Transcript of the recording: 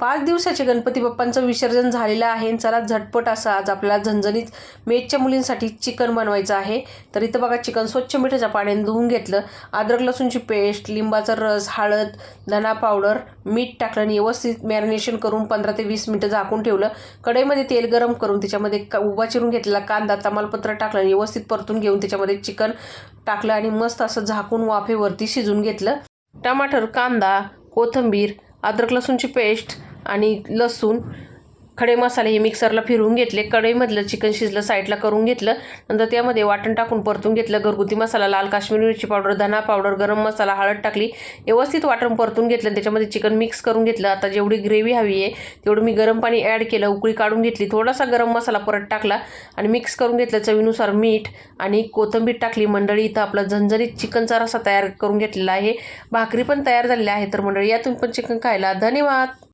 5 दिवसाचे गणपती बाप्पांचं विसर्जन झालेलं आहे. चला झटपट असं आज आपल्याला झणझणीत मेथच्या मुलींसाठी चिकन बनवायचं आहे. तर इथं बघा चिकन स्वच्छ मिठाच्या पाण्याने धुवून घेतलं. अद्रक लसूणची पेस्ट, लिंबाचा रस, हळद, धना पावडर, मीठ टाकलं आणि व्यवस्थित मॅरिनेशन करून 15 ते 20 मिनिटं झाकून ठेवलं. कढईमध्ये तेल गरम करून त्याच्यामध्ये उभा चिरून घेतलेला कांदा, तमालपत्र टाकलं आणि व्यवस्थित परतून घेऊन त्याच्यामध्ये चिकन टाकलं आणि मस्त असं झाकून वाफेवरती शिजून घेतलं. टमाटर, कांदा, कोथिंबीर, अद्रक लसूणची पेस्ट आणि लसूण, खडे मसाले हे मिक्सरला फिरवून घेतले. कढईमधलं चिकन शिजलं साईडला करून घेतलं. नंतर त्यामध्ये वाटण टाकून परतून घेतलं. घरगुती मसाला, लाल काश्मीरी मिरची पावडर, धना पावडर, गरम मसाला, हळद टाकली. व्यवस्थित वाटण परतून घेतलं. त्याच्यामध्ये चिकन मिक्स करून घेतलं. आता जेवढी ग्रेव्ही हवी आहे तेवढं मी गरम पाणी ॲड केलं, उकळी काढून घेतली. थोडासा गरम मसाला परत टाकला आणि मिक्स करून घेतलं. चवीनुसार मीठ आणि कोथिंबीर टाकली. मंडळी इथं आपला झणझणीत चिकनचा रस्सा तयार करून घेतलेला आहे. भाकरी पण तयार झालेल्या आहे. तर मंडळी या तुम्ही पण चिकन खायला. धन्यवाद.